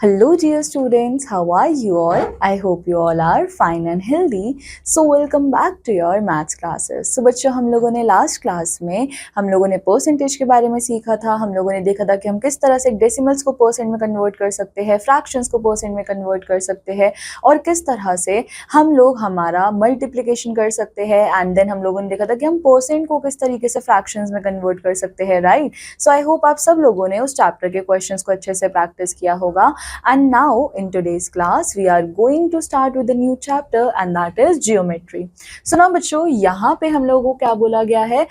Hello dear students, how are you all? I hope you all are fine and healthy. So welcome back to your maths classes. So बच्चों हम लोगों ने last class में हम लोगों ने percentage के बारे में सीखा था. हम लोगों ने देखा था कि हम किस तरह से डेसिमल्स को परसेंट में कन्वर्ट कर सकते हैं, फ्रैक्शंस को परसेंट में कन्वर्ट कर सकते हैं और किस तरह से हम लोग हमारा मल्टीप्लिकेशन कर सकते हैं. एंड देन हम लोगों ने देखा था कि हम परसेंट को किस तरीके से फ्रैक्शंस में कन्वर्ट कर सकते हैं, राइट. सो आई होप आप सब लोगों ने उस चैप्टर के क्वेश्चंस को अच्छे से प्रैक्टिस किया होगा. And now in today's class we are going to start with a new chapter and that is geometry. So now बच्चों यहाँ पे हम लोगों को क्या बोला गया है,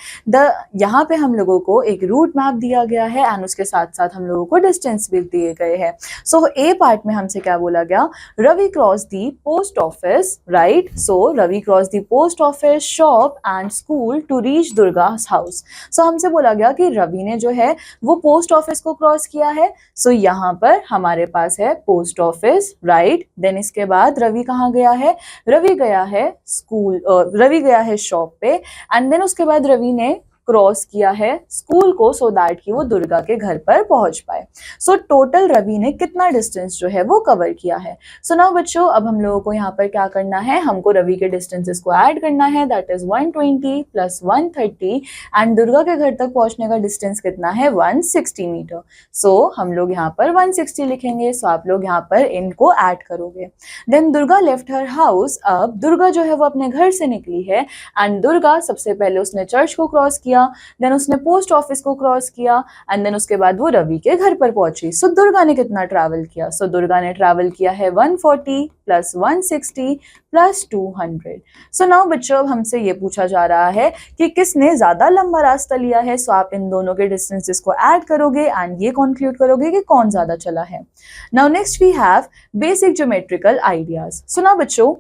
यहाँ पे हम लोगों को एक रूट मैप दिया गया है एंड उसके साथ साथ हम लोगों को डिस्टेंस भी दिए गए हैं. सो ए पार्ट में हमसे क्या बोला गया, Ravi cross the post office, right. So Ravi cross the post office, shop and school to reach Durga's house. So हमसे बोला गया कि रवि ने जो है वो पोस्ट ऑफिस को क्रॉस किया है. सो यहाँ पर हमारे पास है पोस्ट ऑफिस, राइट. देन इसके बाद रवि कहाँ गया है, रवि गया है स्कूल, रवि गया है शॉप पे एंड देन उसके बाद रवि ने क्रॉस किया है स्कूल को सो दैट कि वो दुर्गा के घर पर पहुंच पाए. सो टोटल रवि ने कितना डिस्टेंस जो है वो कवर किया है. सो नाउ बच्चों अब हम लोगों को यहाँ पर क्या करना है, हमको रवि के डिस्टेंसेस को ऐड करना है. That is 120 plus 130 and Durga के घर तक पहुंचने का डिस्टेंस कितना है, 160 मीटर. सो हम लोग यहाँ पर 160 लिखेंगे. सो आप लोग यहाँ पर इनको ऐड करोगे. Then Durga left her house. अब दुर्गा जो है वो अपने घर से निकली है एंड दुर्गा सबसे पहले उसने चर्च को क्रॉस किया, देन उसने पोस्ट ऑफिस को क्रॉस किया एंड देन उसके बाद वो रवि के घर पर पहुंची. सो दुर्गा ने कितना ट्रैवल किया, सो दुर्गा ने ट्रैवल किया है 140 प्लस 160 प्लस 200. सो नाउ बच्चों अब हमसे ये पूछा जा रहा है कि किसने ज्यादा लंबा रास्ता लिया है. सो आप इन दोनों के डिस्टेंसेस को ऐड करोगे एंड ये कंक्लूड करोगे कि कौन ज्यादा चला है. Now next we have basic geometrical ideas. So now बच्चों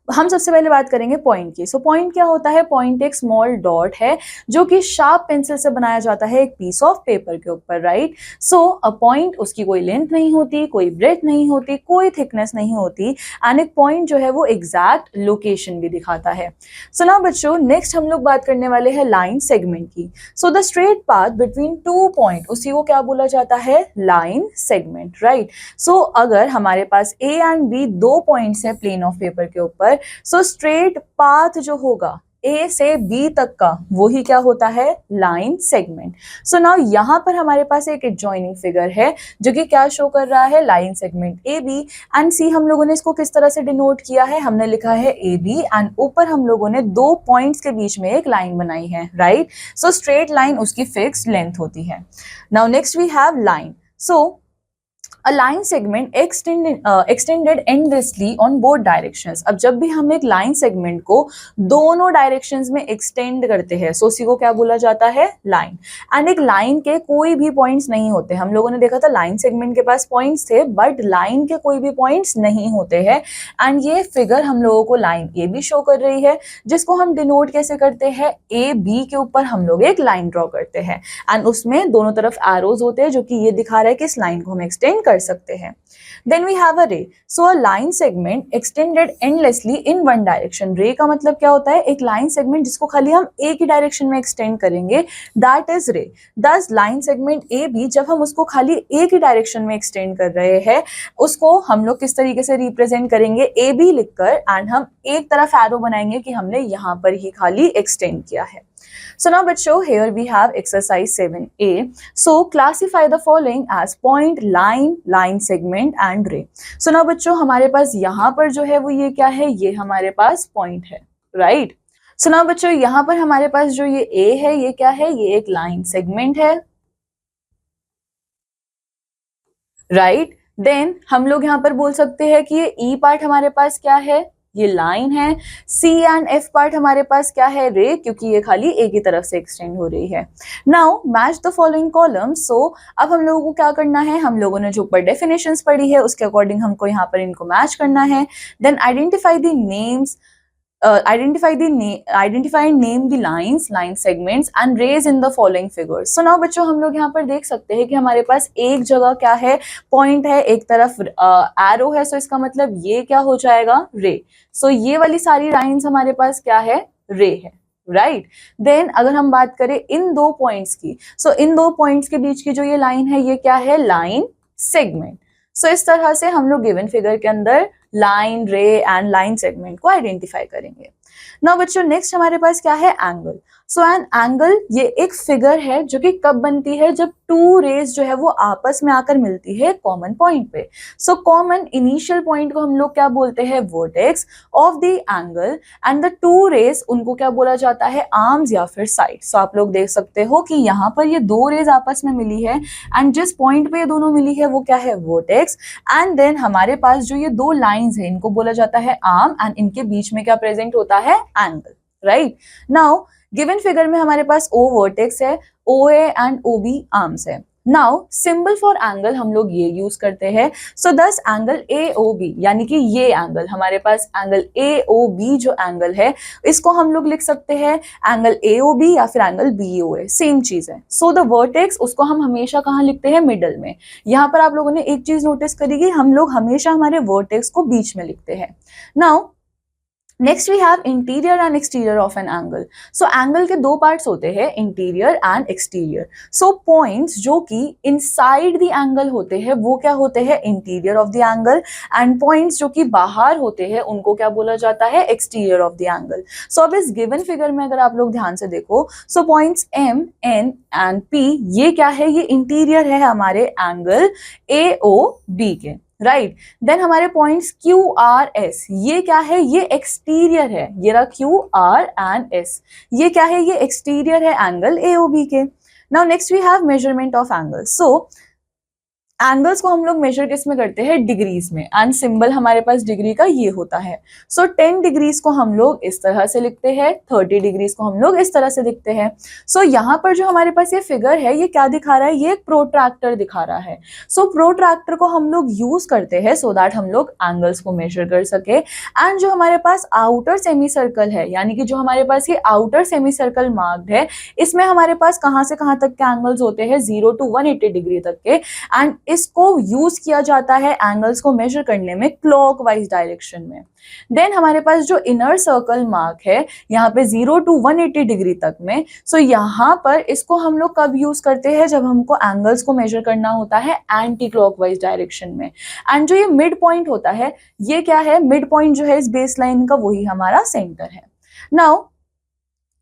हम सबसे पहले बात करेंगे पॉइंट की. सो पॉइंट क्या होता है, पॉइंट एक स्मॉल डॉट है जो कि शार्प पेंसिल से बनाया जाता है एक पीस ऑफ पेपर के ऊपर, राइट. सो अ पॉइंट, उसकी कोई लेंथ नहीं होती, कोई ब्रेथ नहीं होती, कोई थिकनेस नहीं होती एंड एक पॉइंट जो है वो एग्जैक्ट लोकेशन भी दिखाता है. सो नाउ बच्चों नेक्स्ट हम लोग बात करने वाले हैं लाइन सेगमेंट की. So the straight path between two point, उसी को क्या बोला जाता है, लाइन सेगमेंट, राइट. सो अगर हमारे पास ए एंड बी दो पॉइंट्स है प्लेन ऑफ पेपर के ऊपर, सो स्ट्रेट पाथ जो होगा ए से बी तक का वही क्या होता है, लाइन सेगमेंट. सो नाउ यहाँ पर हमारे पास एक एडजॉइनिंग फिगर है जो कि क्या शो कर रहा है, line segment A B and C. हम लोगों ने इसको किस तरह से डिनोट किया है, हमने लिखा है ए बी एंड ऊपर हम लोगों ने दो पॉइंट्स के बीच में एक लाइन बनाई है, राइट. सो स्ट्रेट लाइन उसकी फिक्स्ड लेंथ होती है. Now next we have line. So A line segment extended endlessly on both directions. अब जब भी हम एक लाइन सेगमेंट को दोनों डायरेक्शंस में एक्सटेंड करते हैं सो उसी को क्या बोला जाता है, लाइन. एंड एक लाइन के कोई भी पॉइंट्स नहीं होते. हम लोगों ने देखा था लाइन सेगमेंट के पास पॉइंट्स थे बट लाइन के कोई भी पॉइंट्स नहीं होते हैं. एंड ये फिगर हम लोगों को लाइन ए बी शो कर रही है जिसको हम डिनोट कैसे करते हैं, ए बी के ऊपर हम लोग एक लाइन ड्रॉ करते हैं एंड उसमें दोनों तरफ एरोज होते हैं जो कि ये दिखा रहा है कि इस लाइन को हम एक्सटेंड कर सकते हैं. Then we have a ray. So a line segment extended endlessly in one direction. Ray का मतलब क्या होता है, एक लाइन सेगमेंट जिसको खाली हम एक ही डायरेक्शन में एक्सटेंड करेंगे, that is ray. Thus line segment A B जब हम उसको खाली एक ही डायरेक्शन में एक्सटेंड कर रहे हैं उसको हम लोग किस तरीके से रिप्रेजेंट करेंगे, ए बी लिखकर एंड हम एक तरफ एरो बनाएंगे कि हमने यहाँ पर ही खाली एक्सटेंड किया है. So now बच्चों here we have exercise 7a. So classify the following as point, line, line segment and ray. So now बच्चों हमारे पास यहाँ पर जो है वो ये क्या है, ये हमारे पास point है, right? So now बच्चों यहाँ पर हमारे पास जो ये a है ये क्या है, ये एक line segment है, right? Then हम लोग यहाँ पर बोल सकते हैं कि ये e पार्ट हमारे पास क्या है, ये लाइन है. सी एंड एफ पार्ट हमारे पास क्या है, रे, क्योंकि ये खाली एक ही तरफ से एक्सटेंड हो रही है. Now match the following columns. So अब हम लोगों को क्या करना है, हम लोगों ने जो ऊपर डेफिनेशंस पढ़ी है उसके अकॉर्डिंग हमको यहाँ पर इनको मैच करना है. Then identify the names, identify and name the lines, line segments and rays in the following figures. So now बच्चों हम लोग यहाँ पर देख सकते हैं कि हमारे पास एक जगह क्या है, पॉइंट है, एक तरफ एरो है. सो इसका मतलब ये क्या हो जाएगा, रे. सो ये वाली सारी लाइंस हमारे पास क्या है, रे है, राइट. देन अगर हम बात करें इन दो पॉइंट्स की, सो इन दो पॉइंट्स के बीच की जो ये लाइन है ये क्या है, लाइन सेगमेंट. सो इस तरह से हम लोग गिवन फिगर के अंदर लाइन, रे एंड लाइन सेगमेंट को आइडेंटिफाई करेंगे। नाउ बच्चों नेक्स्ट हमारे पास क्या है, एंगल। सो एन एंगल ये एक फिगर है जो कि कब बनती है, जब टू रेज जो है वो आपस में आकर मिलती है कॉमन पॉइंट पे। सो कॉमन इनिशियल पॉइंट को हम लोग क्या बोलते हैं, vertex of the angle, and the two rays उनको क्या बोला जाता है, आर्म्स या फिर साइड। सो आप लोग देख सकते हो कि यहाँ पर ये दो रेज आपस में मिली है एंड जिस पॉइंट पे ये दोनों मिली है वो क्या है, वर्टेक्स। एंड देन हमारे पास जो ये दो लाइंस है इनको बोला जाता है आर्म, एंड इनके बीच में क्या प्रेजेंट होता है, angle, right. Now given figure में हमारे पास ओ वर्टेक्स है, O A and O B arms है। नाउ सिंबल फॉर एंगल हम लोग ये यूज करते हैं। सो दस एंगल ए ओ बी, यानी कि ये एंगल हमारे पास एंगल ए ओ बी जो एंगल है इसको हम लोग लिख सकते हैं एंगल ए ओ बी या फिर एंगल बी ओ ए, सेम चीज है। सो द वर्टेक्स उसको हम हमेशा कहाँ लिखते हैं, मिडल में। यहाँ पर आप लोगों ने एक चीज नोटिस करी कि हम लोग हमेशा हमारे वर्टेक्स को बीच में लिखते हैं। Now next we have interior and exterior of an angle. So angle के दो पार्ट्स होते हैं, interior and exterior. So points जो कि इनसाइड द एंगल होते हैं वो क्या होते हैं, interior of the angle, and points जो कि बाहर होते हैं उनको क्या बोला जाता है, एक्सटीरियर ऑफ द एंगल। सो अब इस गिवन फिगर में अगर आप लोग ध्यान से देखो, so points M N and P ये क्या है, ये इंटीरियर है हमारे एंगल ए ओ बी के, राइट। देन हमारे पॉइंट्स क्यू आर एस ये क्या है, ये एक्सटीरियर है, ये रहा क्यू आर एंड एस, ये क्या है, ये एक्सटीरियर है एंगल एओबी के। Now next we have measurement of angle. So angles को हम लोग मेजर किस में करते हैं, डिग्रीज में, एंड सिंबल हमारे पास डिग्री का ये होता है। सो 10 डिग्रीज को हम लोग इस तरह से लिखते हैं, 30 डिग्रीज को हम लोग इस तरह से लिखते हैं। सो यहाँ पर जो हमारे पास ये फिगर है ये क्या दिखा रहा है, ये एक प्रोट्रैक्टर दिखा रहा है। सो प्रोट्रैक्टर को हम लोग यूज करते हैं सो दैट हम लोग एंगल्स को मेजर कर सके। एंड जो हमारे पास आउटर सेमी सर्कल है, यानी कि जो हमारे पास ये आउटर सेमी सर्कल मार्क्ड है, इसमें हमारे पास कहाँ से कहाँ तक के एंगल्स होते हैं, 0 to 180 डिग्री तक के, एंड इसको यूज किया जाता है एंगल्स को मेजर करने में क्लॉकवाइज डायरेक्शन में। देन हमारे पास जो इनर सर्कल मार्क है यहाँ पे 0 to 180 डिग्री तक में, सो यहाँ पर इसको हम लोग कब यूज करते हैं, जब हमको एंगल्स को मेजर करना होता है एंटी क्लॉकवाइज डायरेक्शन में। एंड जो ये मिड पॉइंट होता है ये क्या है, मिड पॉइंट जो है इस बेस लाइन का वही हमारा सेंटर है। नाउ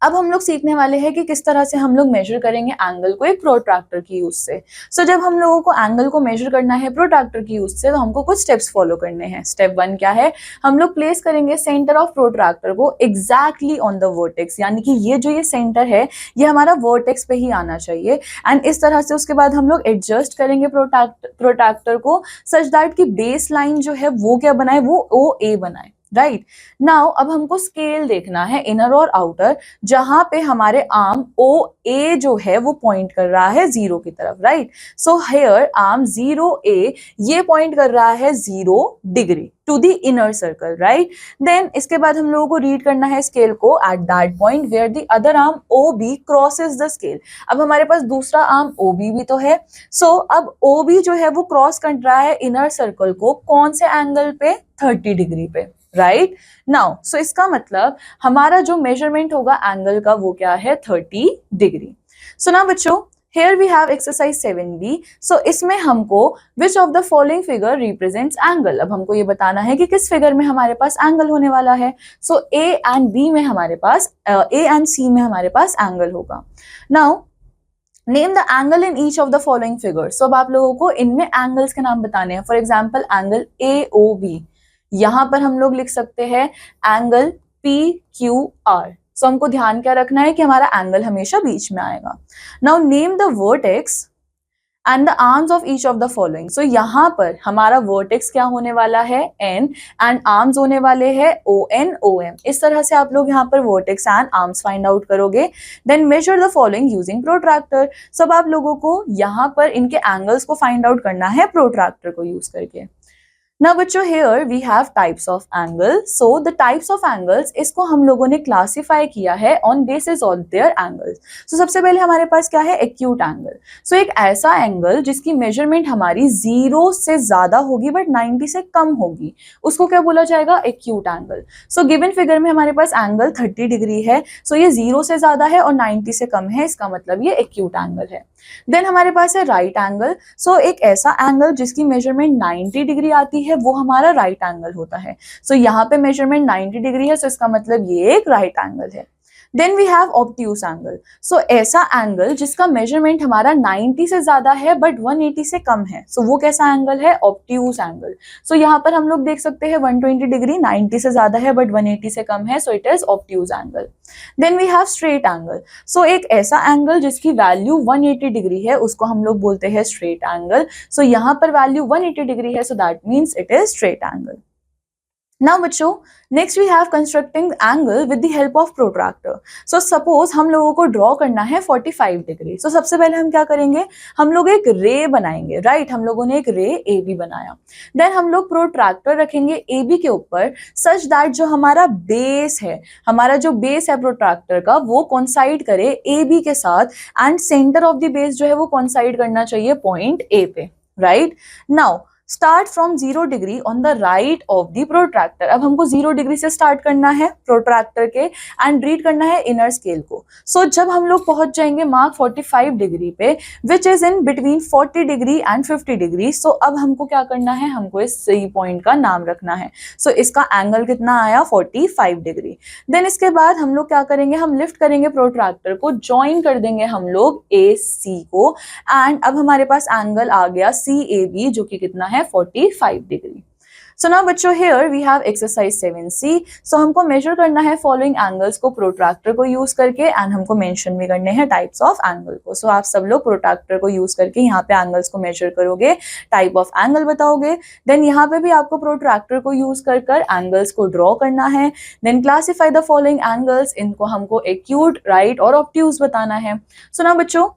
अब हम लोग सीखने वाले हैं कि किस तरह से हम लोग मेजर करेंगे एंगल को एक प्रोट्रैक्टर की यूज से। सो जब हम लोगों को एंगल को मेजर करना है प्रोट्रैक्टर की यूज से तो हमको कुछ स्टेप्स फॉलो करने हैं। स्टेप 1 क्या है, हम लोग प्लेस करेंगे सेंटर ऑफ प्रोट्रैक्टर को एग्जैक्टली ऑन द वर्टेक्स, यानी कि ये जो ये सेंटर है ये हमारा वर्टेक्स पे ही आना चाहिए। एंड इस तरह से उसके बाद हम लोग एडजस्ट करेंगे प्रोट्रैक्टर को सच दैट की बेस लाइन जो है वो क्या बनाए, वो ओ ए बनाए, राइट। नाउ अब हमको स्केल देखना है इनर और आउटर, जहां पे हमारे आर्म ओ ए जो है वो पॉइंट कर रहा है 0 की तरफ, right. So here arm 0 A ये पॉइंट कर रहा है 0 degree to the inner circle, right. Then इसके बाद हम लोगों को रीड करना है स्केल को at that point where the other arm O B crosses the scale. अब हमारे पास दूसरा आर्म ओ बी भी तो है। सो अब ओ बी जो है वो क्रॉस कर रहा है इनर सर्कल को कौन से एंगल पे, 30 डिग्री पे, राइट। नाउ सो इसका मतलब हमारा जो मेजरमेंट होगा एंगल का वो क्या है, 30 डिग्री। सो ना बच्चों here we have exercise 7b। so इसमें हमको which of the following figure represents angle, अब हमको ये बताना है कि किस फिगर में हमारे पास एंगल होने वाला है। so a and b में हमारे पास a and c में हमारे पास एंगल होगा। now name the angle in each of the following figure. So अब आप लोगों को इनमें एंगल्स के नाम बताने हैं। For example angle A O B, यहां पर हम लोग लिख सकते हैं angle P Q R. So हमको ध्यान क्या रखना है कि हमारा एंगल हमेशा बीच में आएगा। Now name the vertex and the arms of each of the following. So यहाँ पर हमारा वर्टेक्स क्या होने वाला है, एन, एंड आर्म्स होने वाले हैं ओ एन ओ एम। इस तरह से आप लोग यहाँ पर vertex and arms find out करोगे। Then measure the following using protractor. सब आप लोगों को यहाँ पर इनके एंगल्स को फाइंड आउट करना है प्रोट्रैक्टर को यूज करके। ना बच्चों here we have types of angle. So the types of angles इसको हम लोगों ने क्लासीफाई किया है on basis of their angles. So सबसे पहले हमारे पास क्या है acute angle. So एक ऐसा एंगल जिसकी मेजरमेंट हमारी 0 से ज्यादा होगी बट 90 से कम होगी, उसको क्या बोला जाएगा acute angle. So given figure में हमारे पास एंगल 30 डिग्री है, so ये 0 से ज्यादा है और 90 से कम है, इसका मतलब ये acute angle है. देन हमारे पास है राइट एंगल. सो एक ऐसा एंगल जिसकी मेजरमेंट 90 डिग्री आती है वो हमारा राइट एंगल होता है. सो यहाँ पे मेजरमेंट 90 डिग्री है, सो इसका मतलब ये एक राइट एंगल है. Then we have obtuse angle. So ऐसा एंगल जिसका मेजरमेंट हमारा 90 से ज्यादा है बट 180 से कम है, सो वो कैसा एंगल है? Obtuse angle. सो यहाँ पर हम लोग देख सकते हैं 120 डिग्री 90 से ज्यादा है बट 180 से कम है, so it is obtuse angle. Then we have straight angle. So एक ऐसा एंगल जिसकी वैल्यू 180 डिग्री है उसको हम लोग बोलते हैं स्ट्रेट एंगल. सो यहाँ पर वैल्यू 180 डिग्री है, so that means it is straight angle. Now बच्चों next we have constructing angle with the help of protractor. So suppose हम लोगों को ड्रॉ करना है 45 डिग्री. सो सबसे पहले हम क्या करेंगे? हम लोग एक रे बनाएंगे, राइट? हम लोगों ने एक रे ए बी बनाया. देन हम लोग प्रोट्रैक्टर रखेंगे ए बी के ऊपर सच दैट जो हमारा बेस है, हमारा जो बेस है प्रोट्रैक्टर का, वो कॉन्साइड करे ए बी के साथ and centre of the base जो है वो कॉन्साइड करना चाहिए पॉइंट ए पे, right? Now start from 0 degree on the right of the protractor. अब हमको 0 डिग्री से स्टार्ट करना है प्रोट्रैक्टर के एंड रीड करना है इनर स्केल को. सो जब हम लोग पहुंच जाएंगे मार्क 45 डिग्री पे which is in between 40 degree and 50 degree. So अब हमको क्या करना है? हमको इस सही पॉइंट का नाम रखना है. सो इसका एंगल कितना आया? 45 डिग्री. देन इसके बाद हम लोग क्या करेंगे? हम लिफ्ट करेंगे प्रोट्रैक्टर को, ज्वाइन कर देंगे हम लोग ए सी को एंड अब हमारे पास एंगल आ गया सी ए बी जो कि कितना है? 45 डिग्री. सो नाउ बच्चों here we have exercise 7C. सो हमको मेजर करना है फॉलोइंग एंगल्स को प्रोट्रैक्टर को यूज करके एंड हमको मेंशन भी करने हैं टाइप्स ऑफ एंगल को. सो आप सब लोग प्रोट्रैक्टर को यूज करके यहाँ पे एंगल्स को मेजर करोगे, टाइप ऑफ एंगल बताओगे. देन यहाँ पे भी आपको प्रोट्रैक्टर को यूज कर एंगल्स को ड्रॉ करना है. Then classify the following angles. इनको हमको एक्यूट, राइट और ऑब्ट्यूज बताना है. सो नाउ बच्चों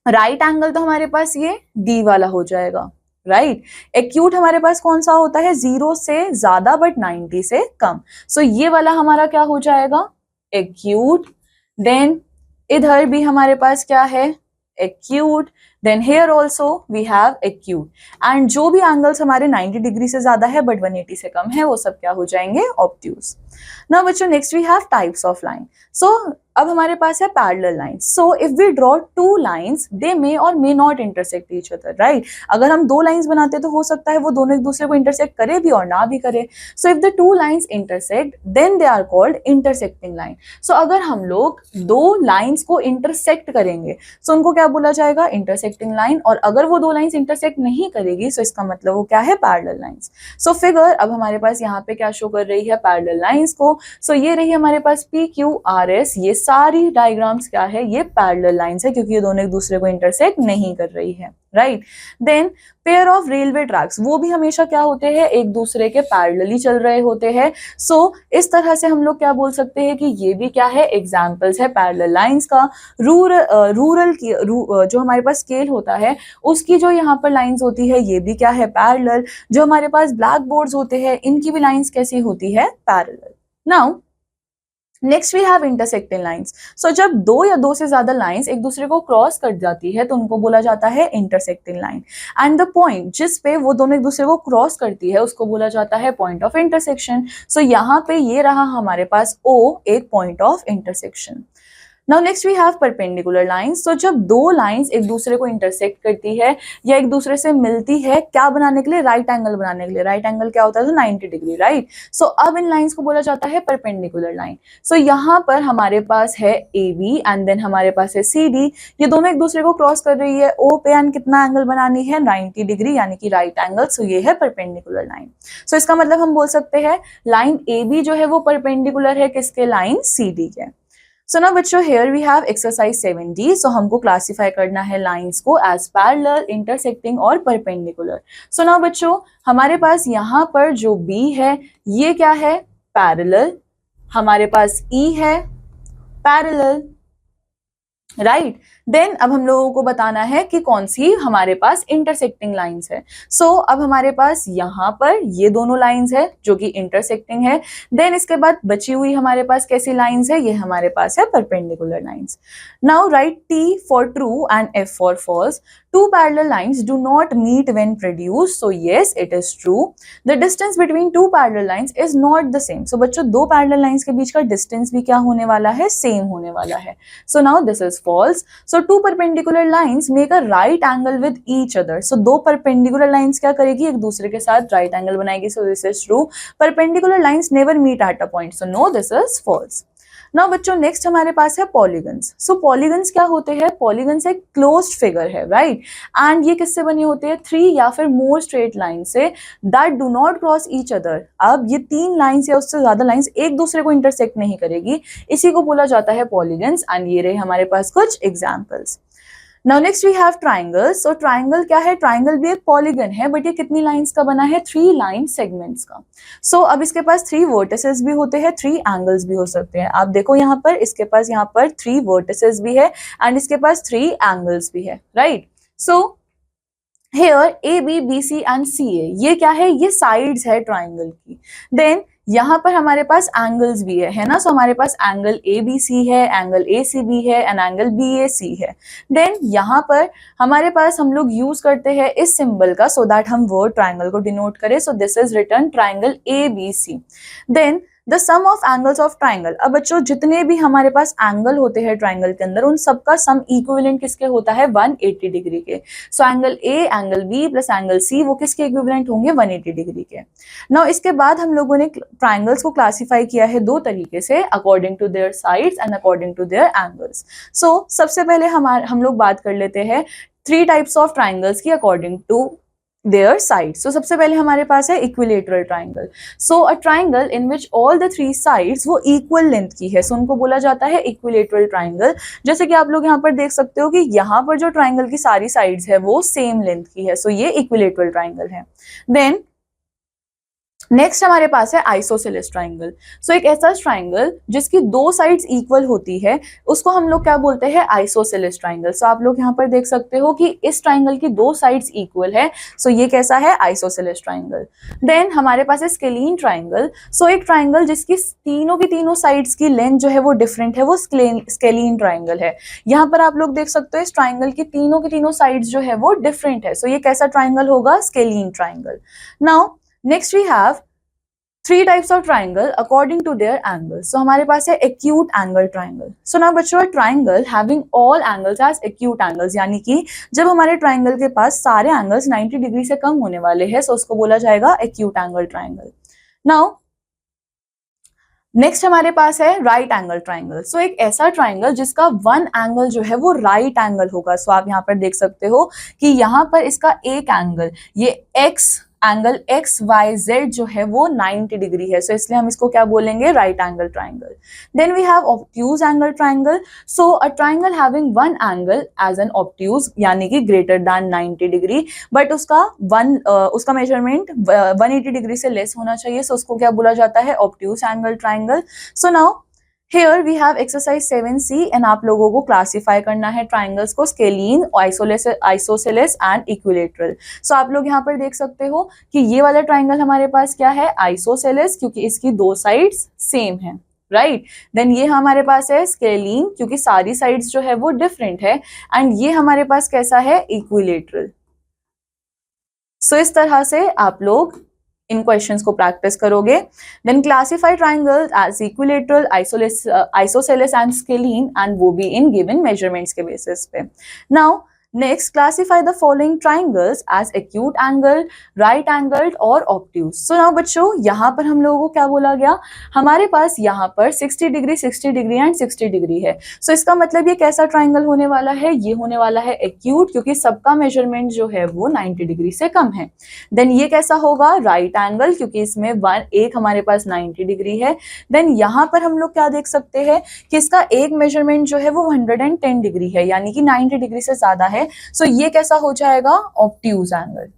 राइट एंगल तो हमारे पास ये डी वाला हो जाएगा, राइट? एक्यूट हमारे पास कौन सा होता है? 0 से ज्यादा बट 90 से कम. सो ये वाला हमारा क्या हो जाएगा? एक्यूट. देन इधर भी हमारे पास क्या है? Acute. Then here also we have acute. And जो भी एंगल्स हमारे 90 डिग्री से ज्यादा है बट 180 से कम है वो सब क्या हो जाएंगे? ऑब्ट्यूज. नाउ बच्चों next we have types of line. So अब हमारे पास है parallel lines. So if we draw two lines they may और may not intersect each other, right? अगर हम दो लाइंस बनाते तो हो सकता है वो दोनों एक दूसरे को इंटरसेक्ट करे भी और ना भी करे. So if the two lines intersect then they are called intersecting line. So अगर हम लोग दो लाइंस को इंटरसेक्ट करेंगे सो उनको क्या बोला जाएगा? Intersecting line. और अगर वो दो लाइंस इंटरसेक्ट नहीं करेगी सो इसका मतलब वो क्या है? Parallel lines. सो फिगर अब हमारे पास यहाँ पे क्या शो कर रही है? पैरेलल लाइंस को. सो ये रही हमारे पास पी क्यू आर एस. ये सारी डायग्राम्स क्या है? ये पैरेलल लाइंस है क्योंकि ये दोनों एक दूसरे को इंटरसेक्ट नहीं कर रही है, right? Then pair of railway tracks, वो भी हमेशा क्या होते हैं? एक दूसरे के पैरेलली चल रहे होते हैं. सो इस तरह से हम लोग क्या बोल सकते हैं कि ये भी क्या है? एग्जाम्पल्स है पैरेलल लाइंस का. रूरल की जो हमारे पास स्केल होता है उसकी जो यहाँ पर लाइंस होती है ये भी क्या है? पैरेलल. जो हमारे पास ब्लैक बोर्ड्स होते हैं इनकी भी लाइंस कैसी होती है? Parallel. Now next we have intersecting lines. So जब दो या दो से ज्यादा लाइंस एक दूसरे को क्रॉस कर जाती है तो उनको बोला जाता है intersecting line. And the point जिस पे वो दोनों एक दूसरे को क्रॉस करती है उसको बोला जाता है पॉइंट ऑफ इंटरसेक्शन. सो यहाँ पे ये रहा हमारे पास O, एक point of intersection. Now next we have perpendicular lines. तो जब दो लाइंस एक दूसरे को इंटरसेक्ट करती है या एक दूसरे से मिलती है, क्या बनाने के लिए? राइट एंगल बनाने के लिए. राइट एंगल क्या होता है? तो 90 डिग्री, राइट? सो अब इन लाइंस को बोला जाता है परपेंडिकुलर लाइन. सो यहाँ पर हमारे पास है ए बी एंड देन हमारे पास है सी डी. ये दोनों एक दूसरे को क्रॉस कर रही है ओ पे एंड कितना एंगल बनानी है? 90 डिग्री यानी कि राइट एंगल. सो ये है परपेंडिकुलर लाइन. सो इसका मतलब हम बोल सकते हैं लाइन ए बी जो है वो परपेंडिकुलर है किसके? लाइन सी डी के. सो ना बच्चों here we have exercise 7D. सो हमको क्लासीफाई करना है लाइंस को एज पैरेलल, इंटरसेक्टिंग और परपेंडिकुलर. सो ना बच्चों हमारे पास यहाँ पर जो B है ये क्या है? पैरेलल. हमारे पास E है पैरेलल. राइट। देन अब हम लोगों को बताना है कि कौन सी हमारे पास इंटरसेक्टिंग लाइंस है। सो अब हमारे पास यहाँ पर ये दोनों लाइंस है जो कि इंटरसेक्टिंग है। देन इसके बाद बची हुई हमारे पास कैसी लाइंस है, ये हमारे पास है perpendicular lines. Now write T for true and F for false. Two parallel lines do not meet when produced, so yes, it is true. The distance between two parallel lines is not the same. So बच्चों दो parallel lines के बीच का distance भी क्या होने वाला है, same होने वाला है. So now this is false. So two perpendicular lines make a right angle with each other. So दो perpendicular lines क्या करेगी, एक दूसरे के साथ right angle बनाएगी. So this is true. Perpendicular lines never meet at a point. So no, this is false. Now बच्चों next हमारे पास है पॉलीगन्स। सो पॉलीगन्स क्या होते हैं, पॉलीगन्स एक क्लोज्ड फिगर है, राइट। एंड ये किससे बने होते हैं, थ्री या फिर मोर straight line say that do not cross each other. अब ये तीन लाइंस या उससे ज्यादा लाइंस एक दूसरे को इंटरसेक्ट नहीं करेगी, इसी को बोला जाता है पॉलीगन्स। एंड ये रहे हमारे पास कुछ examples. Now next we have triangle. So triangle क्या है, ट्राइंगल भी एक पॉलीगन है, बट ये कितनी लाइंस का बना है, थ्री लाइन सेगमेंट्स का। सो अब इसके पास थ्री वर्टिसेस भी होते हैं, थ्री एंगल्स भी हो सकते हैं। आप देखो यहाँ पर, इसके पास यहाँ पर थ्री वर्टिसेस भी है एंड इसके पास थ्री एंगल्स भी है, right. So here A B B C and C A, ये क्या है, ये साइड्स है ट्राइंगल की। देन यहाँ पर हमारे पास एंगल्स भी है ना। सो हमारे पास एंगल ए बी सी है, एंगल ए सी बी है एंड एंगल बी ए सी है। देन यहाँ पर हमारे पास हम लोग यूज करते हैं इस सिंबल का सो दैट हम वर्ड ट्राइंगल को डिनोट करें। So this is written triangle A B C. Then the sum of angles of triangle. अब बच्चों जितने भी हमारे पास एंगल होते हैं ट्राइंगल के अंदर, उन सबका सम इक्विवेलेंट किसके होता है, 180 डिग्री के। So angle A, angle B plus angle C, वो किसके इक्विवेलेंट होंगे, 180 डिग्री के। नाउ इसके बाद हम लोगों ने ट्राइंगल्स को क्लासिफाई किया है दो तरीके से, according to their sides and according to their angles. So सबसे पहले हम लोग बात कर लेते हैं थ्री टाइप्स ऑफ ट्राइंगल्स की according to their sides. So सबसे पहले हमारे पास है equilateral triangle. So a triangle in which all the three sides वो equal length की है, so उनको बोला जाता है equilateral triangle. जैसे कि आप लोग यहाँ पर देख सकते हो कि यहाँ पर जो triangle की सारी sides है वो same length की है, so ये equilateral triangle है. Then नेक्स्ट हमारे पास है आइसोसेलेस ट्राइंगल। सो एक ऐसा ट्राइंगल जिसकी दो साइड्स इक्वल होती है, उसको हम लोग क्या बोलते हैं, आइसोसेलेस ट्राइंगल। सो आप लोग यहाँ पर देख सकते हो कि इस ट्राइंगल की दो साइड्स इक्वल है, सो ये कैसा है, आइसोसेलेस ट्राइंगल। देन हमारे पास है स्केलीन ट्राइंगल। सो एक ट्राइंगल जिसकी तीनों की तीनों साइड्स की लेंथ जो है वो डिफरेंट है, वो स्केलीन ट्राइंगल है। यहाँ पर आप लोग देख सकते हो इस ट्राइंगल की तीनों साइड्स जो है वो डिफरेंट है, सो ये कैसा ट्राइंगल होगा, scalene triangle. Now next we have three types of triangle according to their angle. So हमारे पास है acute angle triangle. So now बच्चों triangle having all angles as acute angles, यानी कि जब हमारे ट्राइंगल के पास सारे एंगल्स 90 डिग्री से कम होने वाले हैं, सो उसको बोला जाएगा acute angle triangle. Now next हमारे पास है राइट एंगल ट्राइंगल। सो एक ऐसा ट्राइंगल जिसका वन एंगल जो है वो राइट एंगल होगा। सो आप यहाँ पर देख सकते हो कि यहाँ पर इसका एक एंगल, ये एंगल एक्स वाई जेड जो है वो 90 डिग्री है, सो इसलिए हम इसको क्या बोलेंगे, right angle triangle. Then we have obtuse angle triangle. So a triangle having one angle as an obtuse, यानी कि ग्रेटर दैन 90 डिग्री, बट उसका मेजरमेंट 180 डिग्री से लेस होना चाहिए, सो उसको क्या बोला जाता है, obtuse angle triangle. So now Here we have exercise 7C and आप लोगों को क्लासीफाई करना है ट्राइंगल्स को स्केलीन, आइसोसेलेस एंड इक्विलेटरल। सो आप लोग यहाँ पर देख सकते हो कि ये वाला ट्राइंगल हमारे पास क्या है, आइसोसेलेस, क्योंकि इसकी दो साइड्स सेम है, राइट। देन ये हमारे पास है स्केलीन, क्योंकि सारी साइड्स जो है वो डिफरेंट है, एंड ये हमारे पास कैसा है, इक्विलेटरल। सो इस तरह से आप लोग इन क्वेश्चंस को प्रैक्टिस करोगे। Then classify triangle as equilateral, isosceles and scalene, and वो भी इन गिवन मेजरमेंट्स के बेसिस पे। Now next classify the following triangles as acute angle, right angled और ऑब्ट्यूज। सो नाउ बच्चों यहाँ पर हम लोगों को क्या बोला गया, हमारे पास यहाँ पर 60 डिग्री, 60 डिग्री एंड 60 डिग्री है। सो इसका मतलब ये कैसा ट्राइंगल होने वाला है, ये होने वाला है एक्यूट, क्योंकि सबका मेजरमेंट जो है वो 90 डिग्री से कम है। देन ये कैसा होगा, राइट एंगल, क्योंकि इसमें एक हमारे पास 90 डिग्री है। देन यहाँ पर हम लोग क्या देख सकते हैं कि इसका एक मेजरमेंट जो है वो 110 डिग्री है, यानी कि 90 डिग्री से ज्यादा है, सो ये कैसा हो जाएगा, ऑब्ट्यूज एंगल।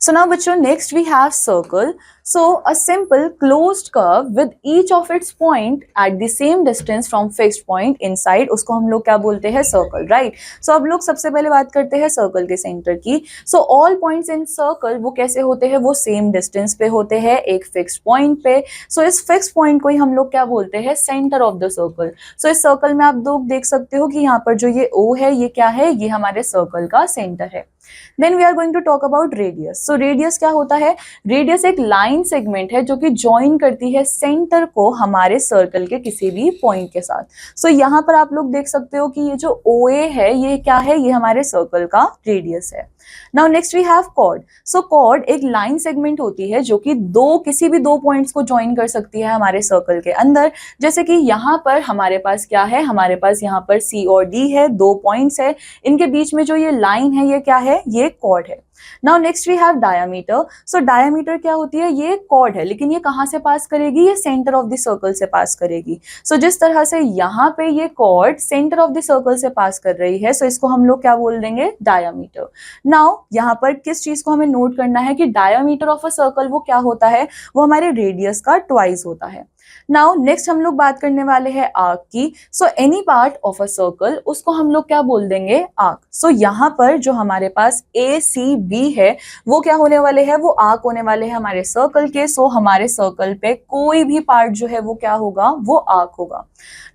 सो नाउ बच्चों next we have circle. So a simple closed curve with each of its point at the same distance from fixed point inside, उसको हम लोग क्या बोलते हैं, सर्कल, राइट। सो अब लोग सबसे पहले बात करते हैं सर्कल के सेंटर की। So all points in circle वो कैसे होते हैं, वो सेम डिस्टेंस पे होते हैं एक फिक्स्ड पॉइंट पे। सो इस फिक्स्ड पॉइंट को ही हम लोग क्या बोलते हैं, सेंटर ऑफ द सर्कल। सो इस सर्कल में आप लोग देख सकते हो कि यहाँ पर जो ये O है ये क्या है, ये हमारे सर्कल का सेंटर है। Then we are going to talk about radius. So radius क्या होता है, रेडियस एक लाइन सेगमेंट है जो कि ज्वाइन करती है सेंटर को हमारे सर्कल के किसी भी पॉइंट के साथ। सो यहाँ पर आप लोग देख सकते हो कि ये जो OA है ये क्या है, ये हमारे सर्कल का रेडियस है। Now next we have chord. So chord एक लाइन सेगमेंट होती है जो कि किसी भी दो पॉइंट्स को ज्वाइन कर सकती है हमारे सर्कल के अंदर। जैसे कि यहाँ पर हमारे पास क्या है, हमारे पास यहाँ पर C और D है, दो पॉइंट्स है, इनके बीच में जो ये लाइन है ये क्या है, ये कॉर्ड है। Now next we have diameter. So diameter क्या होती है, ये कॉर्ड है, लेकिन ये कहाँ से पास करेगी, ये सेंटर ऑफ द सर्कल से पास करेगी। सो जिस तरह से यहाँ पे ये chord centre of the circle से पास कर रही है, सो इसको हम लोग क्या बोल देंगे, डायामीटर। नाउ यहाँ पर किस चीज को हमें नोट करना है कि डायामीटर ऑफ अ सर्कल वो क्या होता है, वो हमारे रेडियस का ट्वाइस होता है। नाउ नेक्स्ट हम लोग बात करने वाले हैं आर्क की। So any part of a circle उसको हम लोग क्या बोल देंगे, आर्क। सो यहाँ पर जो हमारे पास ACB है वो क्या होने वाले हैं, वो आर्क होने वाले हैं हमारे सर्कल के। सो हमारे सर्कल पे कोई भी पार्ट जो है वो क्या होगा, वो आर्क होगा।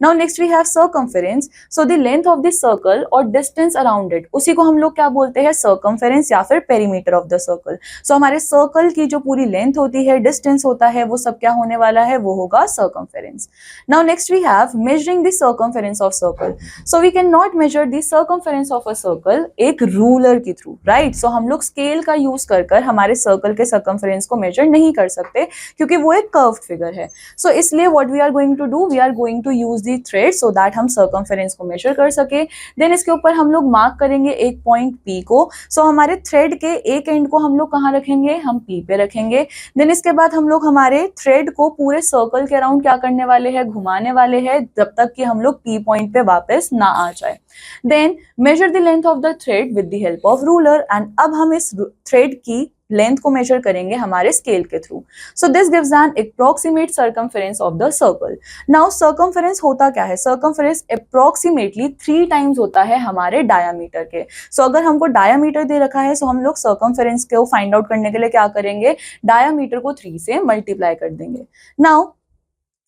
Now next we have circumference. So the length of the circle और डिस्टेंस अराउंड इट, उसी को हम लोग क्या बोलते हैं, सर्कमफेरेंस या फिर पेरीमीटर ऑफ द सर्कल। सो हमारे सर्कल की जो पूरी लेंथ होती है, डिस्टेंस होता है, वो सब क्या होने वाला है, वो होगा circumference. Now next we have measuring the circumference of circle. So we cannot measure the circumference of a circle एक ruler के through, right? So हम लोग scale का use कर हमारे circle के circumference को measure नहीं कर सकते क्योंकि वो एक curved figure है। So इसलिए what we are going to do, we are going to use the thread so that हम circumference को measure कर सके। Then इसके ऊपर हम लोग mark करेंगे एक point P को। So हमारे thread के एक end को हम लोग कहाँ रखेंगे, हम P पे रखेंगे। Then इसके बाद हम लोग हमारे thread को पूरे circle के अराउंड क्या करने वाले हैं, घुमाने वाले हैं, जब तक कि हम लोग P पॉइंट पे वापस ना आ जाए। Then measure the length of the thread with the help of ruler. And अब हम इस थ्रेड की लेंथ को मेजर करेंगे हमारे स्केल के through. So this gives an approximate circumference of the circle. Now circumference होता क्या है, सर्कमफेरेंस अप्रोक्सीमेटली 3 टाइम्स होता है हमारे डायामीटर के। सो अगर हमको डायामीटर दे रखा है, सो हम लोग सर्कमफेरेंस को फाइंड आउट करने के लिए क्या करेंगे, डायामीटर को 3 से मल्टीप्लाई कर देंगे। Now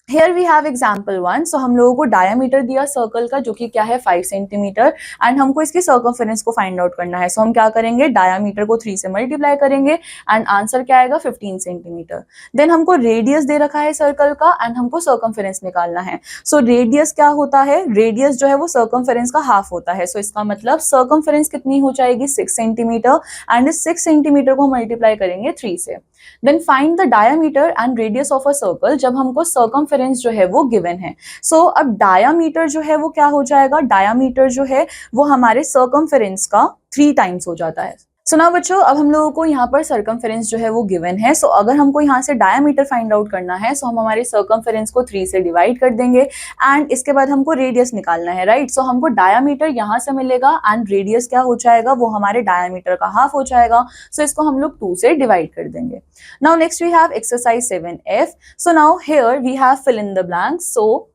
Here we have example 1. So हम लोगों को डायामीटर दिया सर्कल का जो कि क्या है 5 सेंटीमीटर, एंड हमको इसकी सर्कमफेरेंस को फाइंड आउट करना है। सो हम क्या करेंगे, डायामीटर को 3 से मल्टीप्लाई करेंगे एंड आंसर क्या आएगा, 15 सेंटीमीटर। देन हमको रेडियस दे रखा है सर्कल का एंड हमको सर्कमफेरेंस निकालना है। सो रेडियस क्या होता है, रेडियस जो है वो सर्कमफेरेंस का हाफ होता है। सो इसका मतलब सर्कमफेरेंस कितनी हो जाएगी, 6 सेंटीमीटर, एंड इस 6 सेंटीमीटर को मल्टीप्लाई करेंगे 3 से। Then find the diameter and radius of a circle, जब हमको सर्कमफेरेंस जो है वो गिवन है। सो अब डायामीटर जो है वो क्या हो जाएगा, डायामीटर जो है वो हमारे सर्कमफेरेंस का 3 टाइम्स हो जाता है। सो नाउ बच्चों, अब हम लोगों को यहाँ पर सर्कमफेरेंस जो है वो गिवन है। सो अगर हमको यहाँ से डायामीटर फाइंड आउट करना है, सो हम हमारे सर्कमफेरेंस को 3 से डिवाइड कर देंगे एंड इसके बाद हमको रेडियस निकालना है, राइट। सो हमको डायामीटर यहाँ से मिलेगा एंड रेडियस क्या हो जाएगा, वो हमारे डायामीटर का हाफ हो जाएगा। सो इसको हम लोग 2 से डिवाइड कर देंगे। Now next we have exercise 7F. So now here we have fill in the blank. So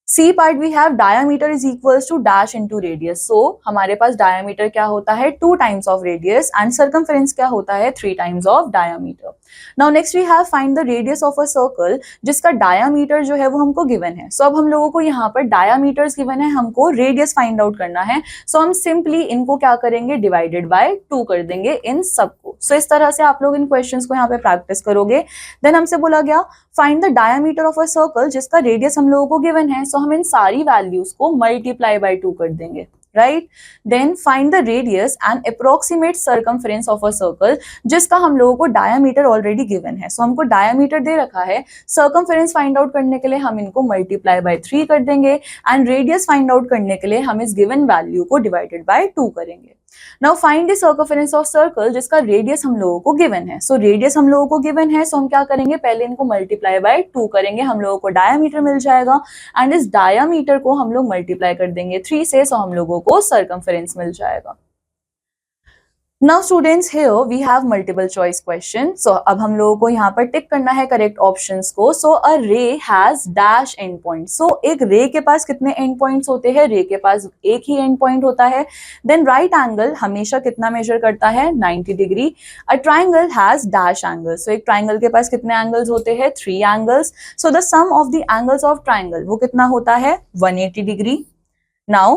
C part we have diameter is equals to dash into radius. So हमारे पास डायामीटर क्या होता है, 2 times of radius, and circumference क्या होता है, 3 times of diameter. Now next we have find the radius of a circle, जिसका diameter जो है वो हमको गिवन है। सो अब हम लोगों को यहाँ पर डायामीटर्स गिवन है, हमको रेडियस फाइंड आउट करना है। सो हम सिंपली इनको क्या करेंगे, डिवाइडेड बाय 2 कर देंगे इन सबको। सो इस तरह से आप लोग इन क्वेश्चंस को यहाँ पे प्रैक्टिस करोगे। देन हमसे बोला गया find the diameter of a circle, जिसका रेडियस हम लोगों को गिवन है। सो हम इन सारी वैल्यूज को मल्टीप्लाई बाय 2 कर देंगे, right. Then find the radius and approximate circumference of a circle, जिसका हम लोगों को डायामीटर ऑलरेडी गिवन है। सो हमको डायामीटर दे रखा है, सर्कमफेरेंस फाइंड आउट करने के लिए हम इनको मल्टीप्लाई बाय 3 कर देंगे एंड रेडियस फाइंड आउट करने के लिए हम इस गिवन वैल्यू को डिवाइडेड बाय 2 करेंगे। Now find the circumference of circle, जिसका रेडियस हम लोगों को गिवन है। सो रेडियस हम लोगों को गिवन है, सो हम क्या करेंगे, पहले इनको मल्टीप्लाई बाय 2 करेंगे, हम लोगों को डायामीटर मिल जाएगा एंड इस डायामीटर को हम लोग मल्टीप्लाई कर देंगे 3 से। सो हम लोगों को सर्कमफेरेंस मिल जाएगा। Now students, here we have multiple choice question. So अब हम लोगों को यहाँ पर टिक करना है करेक्ट ऑप्शंस को. So a ray has dash end point. So एक रे के पास कितने एंड पॉइंट्स होते हैं? रे के पास एक ही एंड पॉइंट होता है. Then right angle हमेशा कितना मेजर करता है? 90 degree. A triangle has dash angles. So एक ट्राइंगल के पास कितने एंगल्स होते हैं? 3 angles. So the sum of the angles of triangle वो कितना होता है? 180 degree. Now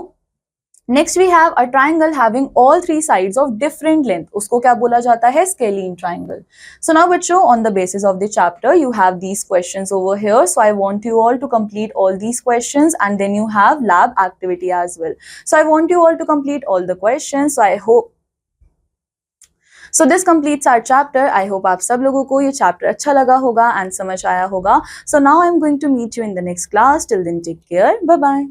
next we have a triangle having all 3 sides of different length. उसको क्या बोला जाता है? Scalene triangle. सो नाउ बच्चों, on the basis of the chapter you have these questions over here. So I want you all to complete all these questions and then you have lab activity as well. So I want you all to complete all the questions. So I hope so this completes our chapter. I hope आप सब लोगों को ये chapter अच्छा लगा होगा and समझ आया होगा. So now I am going to meet you in the next class. Till then take care. Bye bye.